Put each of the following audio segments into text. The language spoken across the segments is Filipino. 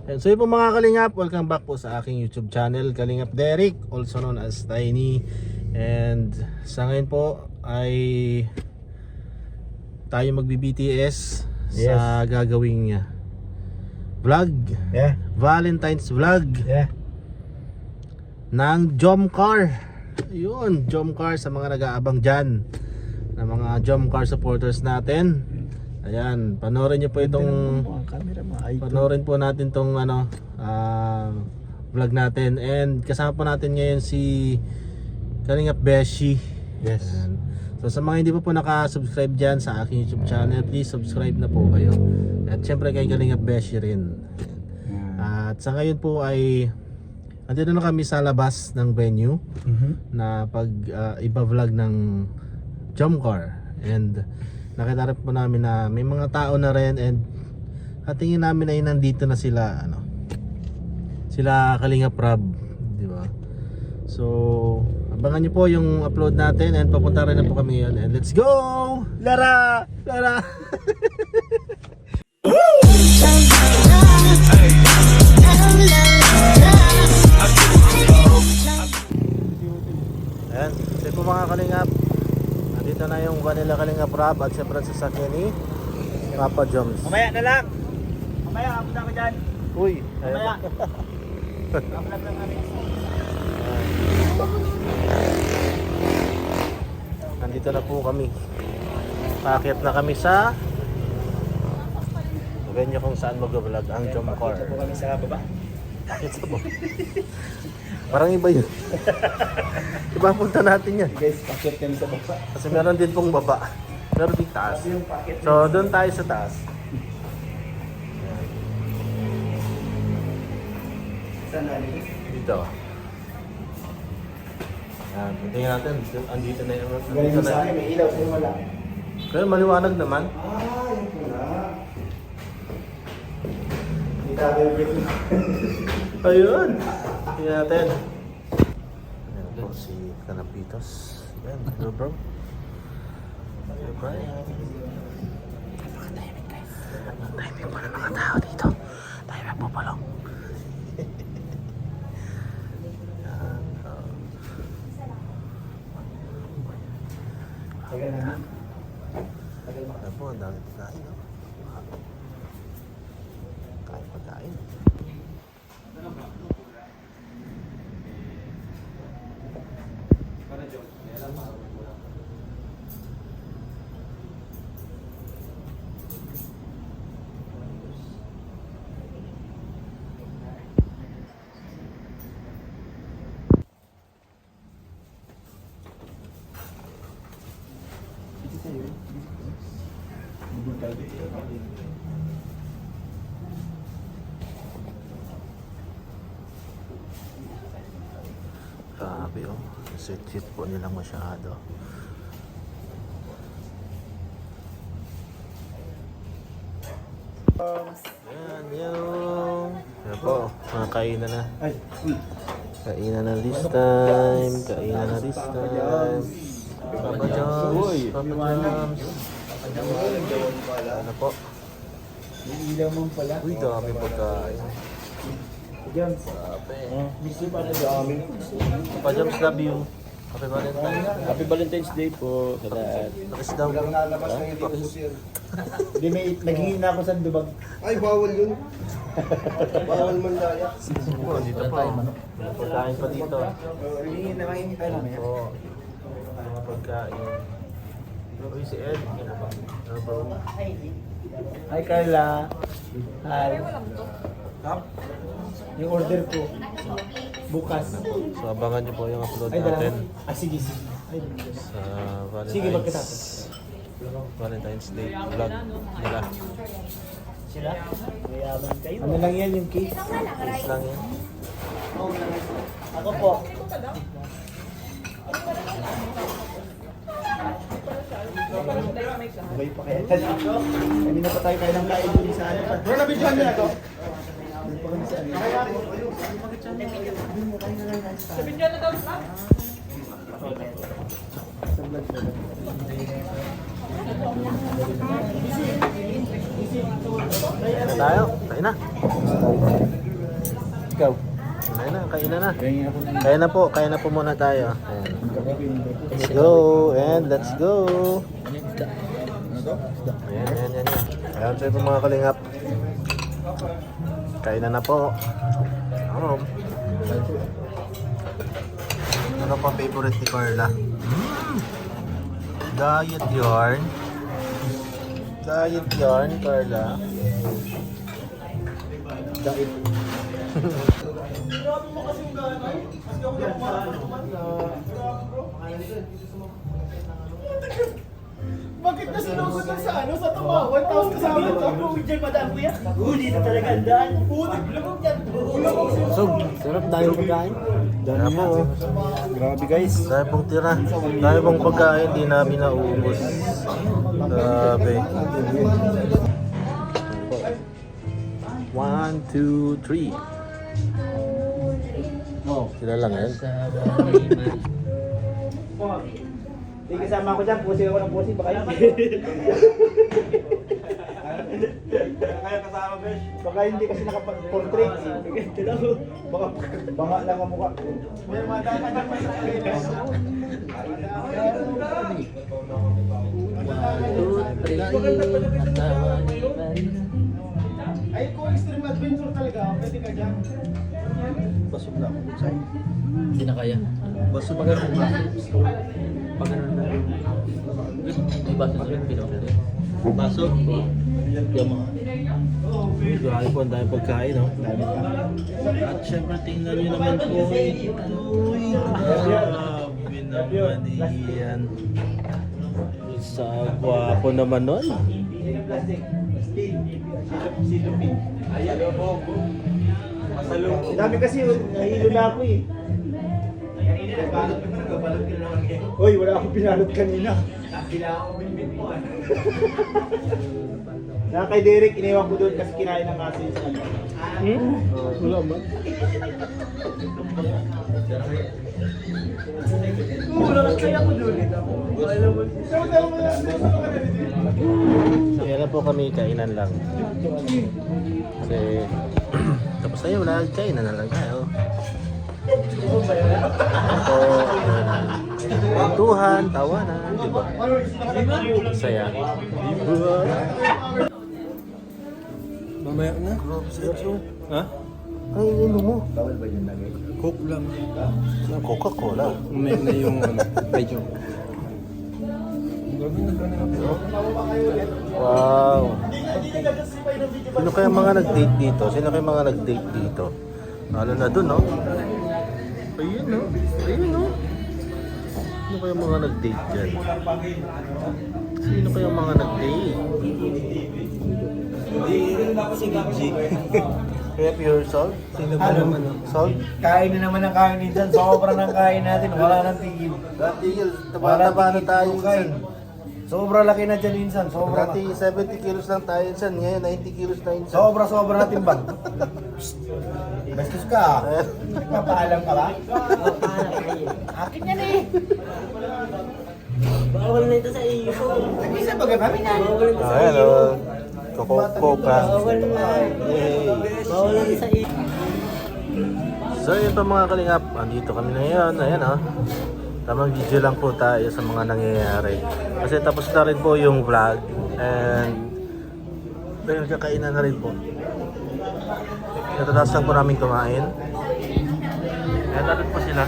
And so yun po mga Kalingap, welcome back po sa aking YouTube channel, Kalingap Derek, also known as Tiny. And sa ngayon po ay tayo magbi-BTS sa gagawing vlog, Valentine's vlog ng Jomcar. Ayun, Jomcar sa mga nag-aabang dyan, na mga Jomcar supporters natin. Ayan, panoorin nyo po itong panoorin po natin tong vlog natin. And kasama po natin ngayon si Kalingap Beshi. Yes. Ayan. So sa mga hindi pa po naka-subscribe dyan sa aking YouTube channel, please subscribe na po kayo. At syempre kay Kalingap Beshi rin. At sa ngayon po ay andito na kami sa labas ng venue na pag iba-vlog ng Jomcar. And nakita rin po namin na may mga tao na rin, and tingin namin ay nandito na sila, sila Kalingap Rob, di ba? So abangan niyo po yung upload natin, and papunta rin na po kami yun. And let's go! Lara! Lara! Ayan, kasi po mga Kalingap, dito na yung vanilla Kalingap Rob at siyempre sa sasakyan ni Papa Joms. Mamaya na lang. Mamaya, apunta ko dyan. Uy, Mamaya. Kamulat lang kami. nandito na po kami. Paakyat na kami sa venue kung saan mag-vlog ang Jomcar. Ito po kami sa baba. Paakyat sa baba. Parang iba yun. Iba punta natin yan. Guys, packet kami sa baba. Kasi meron din pong baba. Meron din taas. So doon tayo sa taas. Saan natin? Dito. Yan, tingnan natin. Andito na yung Galing sa akin, may ilaw sa'yo wala. Kaya maliwanag naman. Yun po na. Hindi tayo yung Ayun. Tingnan natin. Ayan po si Kanapitos. Ayan, hello bro. Hello bro. Timing pa ng mga tao dito. Timing po palong. Tagal na. Ayan po, ang dami pagkain. Pagkain. Grabe oh, sweet po nilang masyado. Ayan, yung ayan po, kainan na. Kainan na this time. Kainan na this time. Papa Joms. Papa Joms. Ano po? May ilaw mo pala. Uy, dami pagkain. Joms. Grabe. Gusto pa na dami. Papa Joms, love you. Happy Valentine's. Happy Valentine's Day po sa lahat. Pakis daw. Hindi, may naghihin na ako sa dubag. Ay, bawal yun. Bawal man daya. Oh, dito po. May pagkain pa dito. Naghihin na mahingi tayo namin. Oo. Mga pagkain. Uy, si Ed. Ano bro? Hi Carla. Hi. Yung order ko. Bukas. So abangan nyo po yung upload Ay, dala. natin Sige, sige. Ay, sa sige, magkatapos. Valentine's Day vlog nila. Sila? Mayaman kayo. Ano lang yan yung case? Please lang yan. Ako po. Sabay pa kaya. Kanina pa tayo ng kain dun sa ano pa. Bro, nabidyohan niya ako. Dun pa kami sa ano. Nabidyohan na daw sa Sa vlog na lang. Kain na tayo. Kain na. Ikaw. Kain na, kain na na. Kaya ako rin. Kain na po muna tayo. Ayan. Let's go, and let's go. Ano to? Ayan. Ayan sa'yo po mga kalingap. Kain na po. Ano pa favorite ni Carla? Diet yarn. Diet yarn, Carla. Diet. Bakit na sinusunod sa ano? Sa tumawan? Tapos kasama ito. Huwag dyan madaan kuya. Huli na talaga ang daan. Putik, lumog yan. Sarap tayo pagkain. Kaya po, Grabe guys. dahil pong tira. Dahil pong pagkain, di namin nauubos. Grabe. 1, 2, 3. Oh. Sila lang yan. Hindi kasama ko dyan. Pusi ako ng pusi. Baka hindi. Kaya kasama, Besh. Baka hindi kasi nakapag-portrait. Baka lang ang mukha. May mga dapat na pa sa Ay, kung extreme adventure talaga, pwede ka dyan. Pasok na ako. Sa'yo. Hindi na kaya. Pasok pa ganun ba? Pag ganun na rin. May basa sa pinaka. Pasok. Yung mga. Grabe po, ang dami pagkain, no? At syempre, tingnan nyo naman po ito. Grabe naman iyan. Sa gwapo naman nun. Plastic. Steel. Silupin. Ayan po. Dami kasi, nahilo na ako eh. Hoy, wala akong pinalot kanina. Na kay Derek, iniwan ko doon kasi kinain ng aso sa kanya. Wala ba? Wala lang kaya ko doon. Kaya na po kami, kainan lang. Kasi, tapos na yun, wala kainan na lang tayo. Ito, kwentuhan, tawanan, di ba? Saya. Mamaya na. Ha? Ay, ino mo. Bawal ba yun lagi? Coke lang. Coca-Cola. Mamaya na yung ano. Medyo. Wow. Sino kaya mga nag-date dito? Sino kaya mga nag-date dito? Lalo na dun, no? Ayun, no? Ayun, no? Sino kaya mga nag-date dyan? Sino kaya mga nag-date? Hindi rin ako si Gigi. Kaya pure salt? Sino ba naman? Salt? Kain na naman ang kain dyan. Sobra ng kain natin. Wala nang tigil. Dati, taba-taba na tayo kain. minsan. Sobra laki na dyan insan. Sobra Dati 70 kilos lang tayo minsan. Ngayon 90 kilos na minsan. Sobra natin ba? Bastos ka. Nagpapaalam ka ba? Akin yan eh. Bawal na ito sa iyo. Nag-isa ba kami na? Bawal na sa Ayan, iyo. Coca. Bawal na. Yay! Bawal na sa iyo. So yun pa mga kalingap, andito kami na ngayon, ayan o. Tamang video lang po tayo sa mga nangyayari. Kasi tapos na rin po yung vlog and dahil kainan na rin po. Natataas lang po namin kumain. Ayan natin po sila.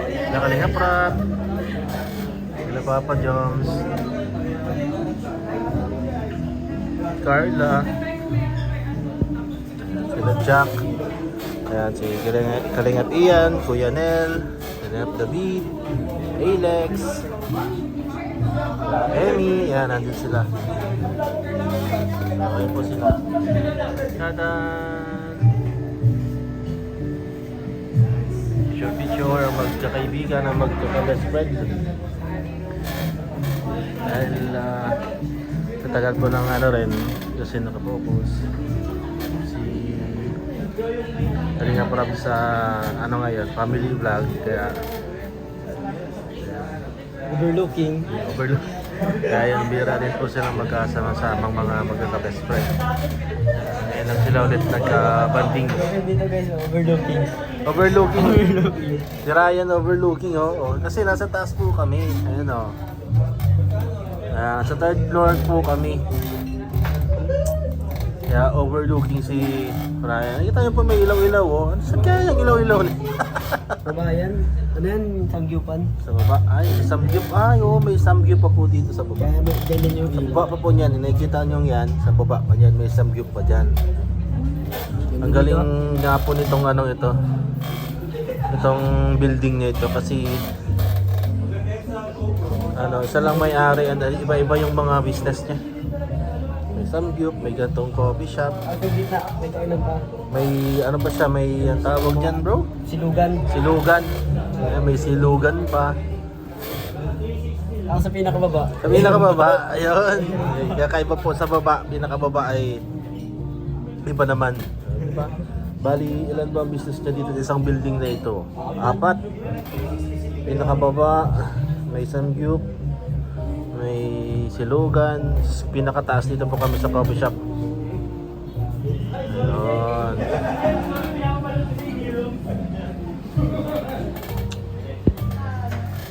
Sila Kalingap Rap, sila Papa Joms, Carla, sila Jack. Ayan, si Kalingap Ian, Kuya Nel, Kalingap David, Alex, Emmy, yan, nandun sila. Okay po sila. Tadan! Picture, magkakaibigan na magkaka-best friend. Dahil sa tagal po ng ano rin, kasi nakapokus. Kalingap Rap sa ano ngayon, family vlog, kaya Overlooking. Kaya yung bira din po silang magkasama-samang mga magkaka-best friend. Ngayon lang sila ulit nagka-banding. Dito guys, overlooking. Overlooking. Si Ryan overlooking, oh. Kasi nasa taas po kami. Ayun, oh. Sa third floor po kami. Kaya overlooking si Ryan. Nakita niyo po may ilaw-ilaw, oh. Ano saan kaya yung ilaw-ilaw? Baba yan. Ano yan? Sangyupan. Sa baba. Ay, samgyup. Ay, oh, may samgyup pa po dito sa baba. Kaya may ganyan yung Sa ilaw. baba pa po niyan. Nakikita niyo yan. Sa baba pa niyan. May samgyup pa dyan. Ang galing nga po nitong anong ito. Itong building na ito kasi isa lang may-ari, iba-iba yung mga business niya. May samgyup, may gantong coffee shop, At yung gitna, may kailan pa. may ano ba siya, may ang tawag diyan, bro? Silugan. Silugan. Ayan, may silugan pa. Ako sa pinakababa. Sa pinakababa, ayun. Kakaiba po sa baba, pinakababa ay iba naman. Diba? Bali, ilan ba ang business niya dito sa isang building na ito? 4. Pinakababa, may samgyup, may silugan. Pinakataas dito po kami sa coffee shop. Ayun.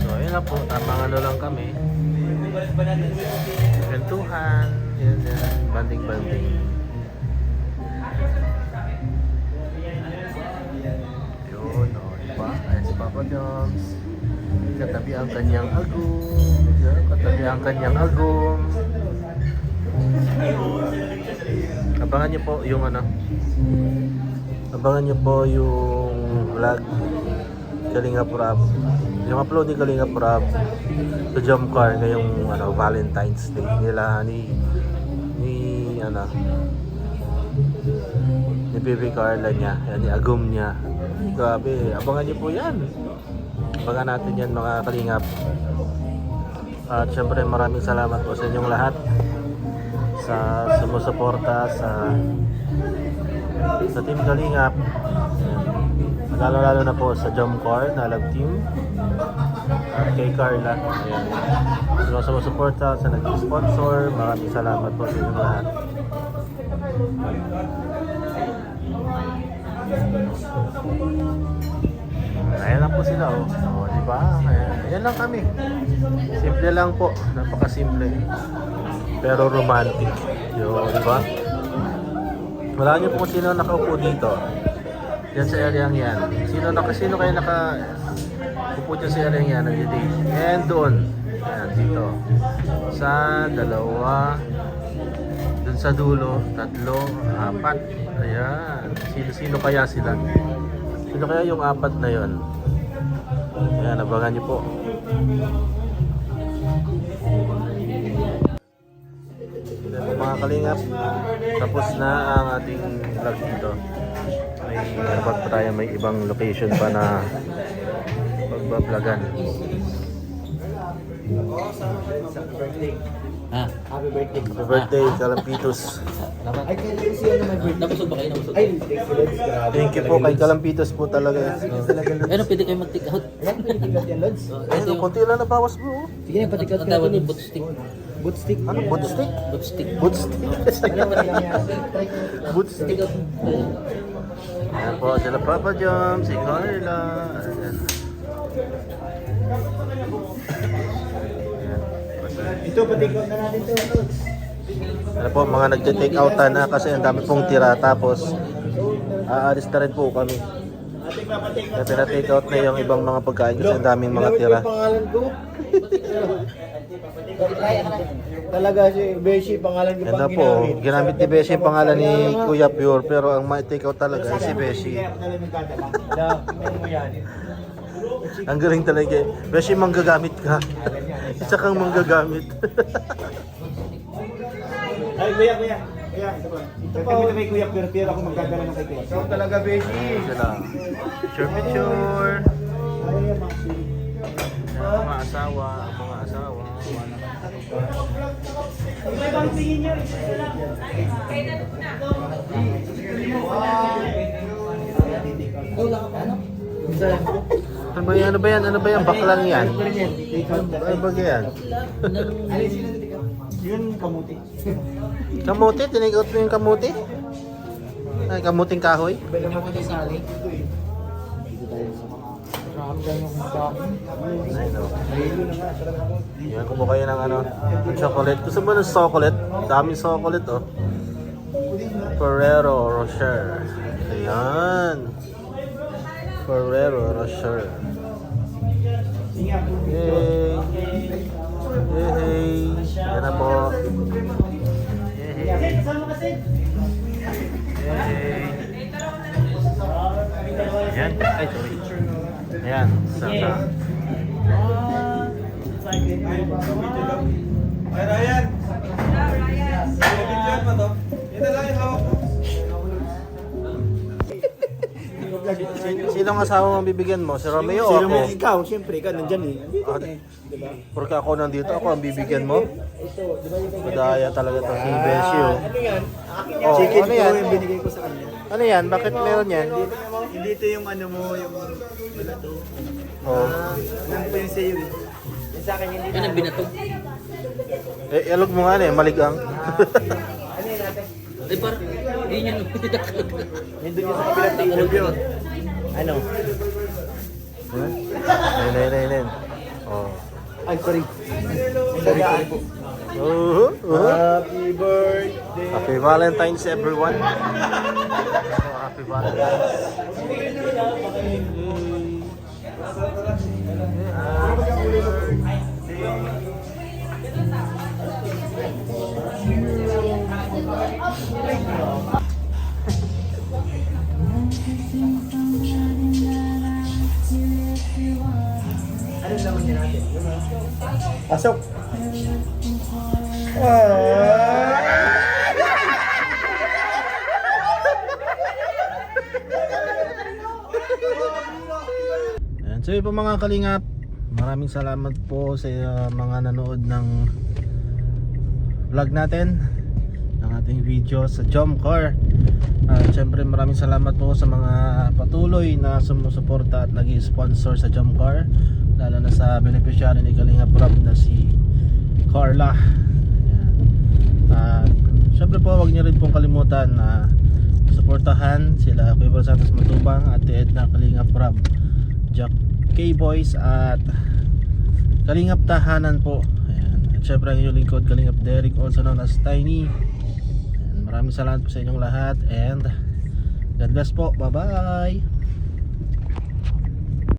So, ayun na po. Tamang ano lang kami. Kwentuhan. Yan. Banding-banding. Yun, diba? Ayan si Papa Joms. Katabi ang kanyang agum. Yan, katabi ang kanyang agum. Abangan niyo po yung abangan niyo po yung vlog Kalinga Prab. Yung upload ni Kalinga Prab sa Jumcar ngayong Valentine's Day nila ni Baby Carla niya, yan, ni Agum niya. Grabe, abangan niyo po yan. Abangan natin yan mga Kalingap. At syempre maraming salamat po sa inyong lahat sa sumusuporta sa Team Kalingap. Lalo na po sa Jumcar na Love Team at kay Carla. Ayan. Sa sumusuporta, sa nag-sponsor, maraming salamat po sa inyong lahat. Ayan lang po sila, oh. Oh, diba? Ayan lang kami. Simple lang po. Napakasimple. Pero romantic. Yo, diba? Wala niyo po kung sino nakaupo dito. Diyan sa area yan. Sino kayo nakaupo dyan sa area yan? Nag-date. And doon. Ayan, dito. Sa dalawa. Doon sa dulo. 3, 4. Ayan. Sino kaya sila? Sino kaya yung 4 na yon? Ayan, abangan niyo po. Ayan po mga Kalingap. Tapos na ang ating vlog dito. Dapat pa tayo may ibang location pa na pagbaplagan. Happy birthday. Happy birthday, Kalampitos. Ay, kailan siya na mag-birthday? Nabusog ba kayo? Nabusog? Ay, thank you, Lods. Grabe. Thank you po kay Kalampitos po talaga. Ano, pwede kayo mag-take out? Ayan, pinitigat yan, Lods. Ayun, konti lang nabawas bro. Sige na, patikat Ang ka tawag natin. yung boot stick. Boot stick. Ano, boot stick? Boot stick. Boot stick. Boot stick. Take out. Ayan po, sila Papa Jom, si Carla. Ayan. Ito, patikat na natin ito, Lods. Ano po, mga nagte-take outan na kasi ang dami pong tira. Tapos, aalis na rin po kami. Kaya pina-take out na yung ibang mga pagkain kasi ang daming mga tira. Pangalan ko. Talaga si Beshi, pangalan ko Yan na po, ginamit ni Beshi yung pangalan ni Kuya Pure pero ang ma-take out talaga ay si Beshi. Ang galing talaga eh. Beshi, manggagamit ka. Isa kang manggagamit. Ay, kuya. Kuya, ito pa. Kami na may kuya, pero ako magdadala ng kay kuya. Ikaw talaga, Beshi. Ayan sila. Picture. Ang mga asawa. Saan ba Ano ba yan? Baklang yan? Ano ba yan? Yun, kamuti. Kamuti? Tinigot mo yung kamuti? Ay, kamuting kahoy? Yan, kumuha kayo ng ng chocolate. Gusto mo ng chocolate? Daming chocolate, oh. Ferrero Rocher. Ayan. Ferrero Rocher. Yay! Yay! Yan na po. Yay! Yay! Ayan. Ay, sorry. Ayan. Sana. Ay, Ryan! Bigyan mo to. Ito lang yung hawak mo. Sino ang asawa mong bibigyan mo? Si Romeo o Sino ako? mo? Ikaw, siyempre, ikaw nandyan eh. Andito na eh. Porque ako nandito, ako ang bibigyan mo? Madaya talaga to si Besio. Oh, Chicken ano ko yan? yung binigay ko sa kanya. Ano yan? Bakit meron yan? Hindi ito yung ano mo, yung wala to. Oh. Ano pa yung sa'yo eh. Yung sa akin hindi. Yan ang binatog. Ilog mo nga maligang. Ay, parang, hindi niya Yung doon yung sa kabilang table yun. Ano? Ayun. Oh. Ay, sorry. Sorry po. Happy birthday. Happy Valentine's everyone. Happy Valentine's. Pasok. Ayan, so yun po mga kalingap, maraming salamat po sa mga nanood ng vlog natin, ng ating video sa Jomcar. At syempre maraming salamat po sa mga patuloy na sumusuporta at nag-i-sponsor sa Jomcar, lalo na sa beneficiary ni Kalingap Rob na si Carla. Ayan. At syempre po huwag niyo rin pong kalimutan na suportahan sila Kuya Bal Santos Matubang at Edna Kalingap Rob, Jack K-Boys at Kalingap Tahanan po. Ayan. At syempre ang inyong lingkod Kalingap Derek, also known as Tiny. Ayan. Maraming salamat po sa inyong lahat and God bless po. Bye bye.